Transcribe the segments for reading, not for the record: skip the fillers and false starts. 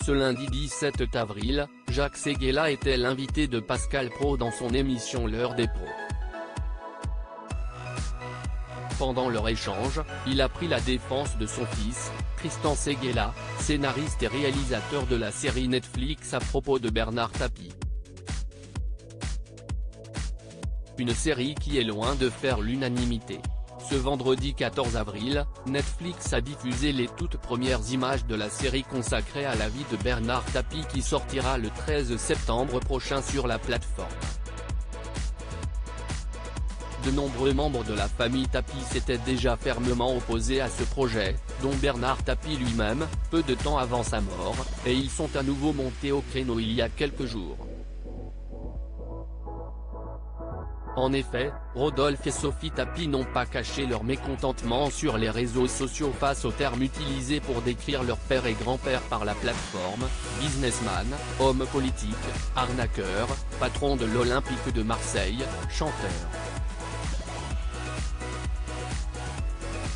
Ce lundi 17 avril, Jacques Séguéla était l'invité de Pascal Praud dans son émission L'heure des pros. Pendant leur échange, il a pris la défense de son fils, Tristan Séguéla, scénariste et réalisateur de la série Netflix à propos de Bernard Tapie. Une série qui est loin de faire l'unanimité. Ce vendredi 14 avril, Netflix a diffusé les toutes premières images de la série consacrée à la vie de Bernard Tapie qui sortira le 13 septembre prochain sur la plateforme. De nombreux membres de la famille Tapie s'étaient déjà fermement opposés à ce projet, dont Bernard Tapie lui-même, peu de temps avant sa mort, et ils sont à nouveau montés au créneau il y a quelques jours. En effet, Rodolphe et Sophie Tapie n'ont pas caché leur mécontentement sur les réseaux sociaux face aux termes utilisés pour décrire leur père et grand-père par la plateforme, businessman, homme politique, arnaqueur, patron de l'Olympique de Marseille, chanteur.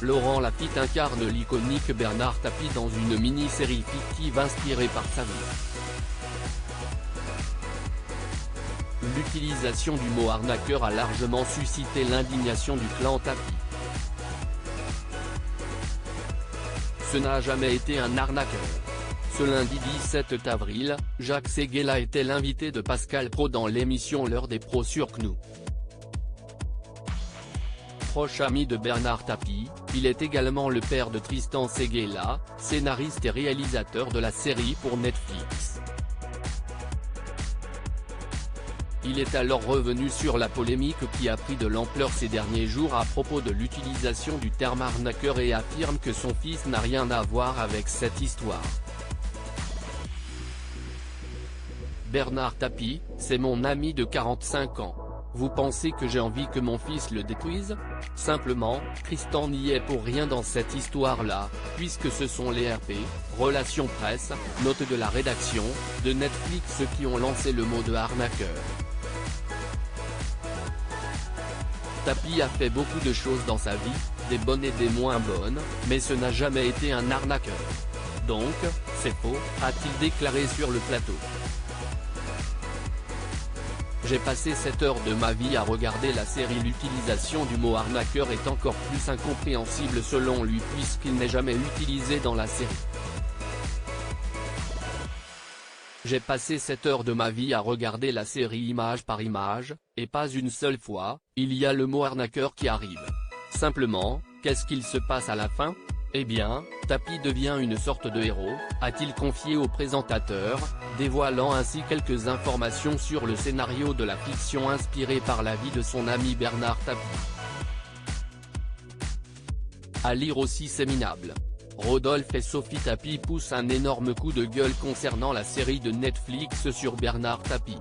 Laurent Lafitte incarne l'iconique Bernard Tapie dans une mini-série fictive inspirée par sa vie. L'utilisation du mot arnaqueur a largement suscité l'indignation du clan Tapie. Ce n'a jamais été un arnaqueur. Ce lundi 17 avril, Jacques Séguéla était l'invité de Pascal Praud dans l'émission L'heure des pros sur CNOU. Proche ami de Bernard Tapie, il est également le père de Tristan Séguéla, scénariste et réalisateur de la série pour Netflix. Il est alors revenu sur la polémique qui a pris de l'ampleur ces derniers jours à propos de l'utilisation du terme arnaqueur et affirme que son fils n'a rien à voir avec cette histoire. Bernard Tapie, c'est mon ami de 45 ans. Vous pensez que j'ai envie que mon fils le détruise? Simplement, Tristan n'y est pour rien dans cette histoire-là, puisque ce sont les RP, relations presse, notes de la rédaction, de Netflix qui ont lancé le mot de arnaqueur. Tapie a fait beaucoup de choses dans sa vie, des bonnes et des moins bonnes, mais ce n'a jamais été un arnaqueur. Donc, c'est faux, a-t-il déclaré sur le plateau. J'ai passé 7 heures de ma vie à regarder la série. L'utilisation du mot arnaqueur est encore plus incompréhensible selon lui puisqu'il n'est jamais utilisé dans la série. J'ai passé 7 heures de ma vie à regarder la série image par image, et pas une seule fois, il y a le mot arnaqueur qui arrive. Simplement, qu'est-ce qu'il se passe à la fin? Eh bien, Tapie devient une sorte de héros, a-t-il confié au présentateur, dévoilant ainsi quelques informations sur le scénario de la fiction inspirée par la vie de son ami Bernard Tapie. À lire aussi c'est minable. Rodolphe et Sophie Tapie poussent un énorme coup de gueule concernant la série de Netflix sur Bernard Tapie.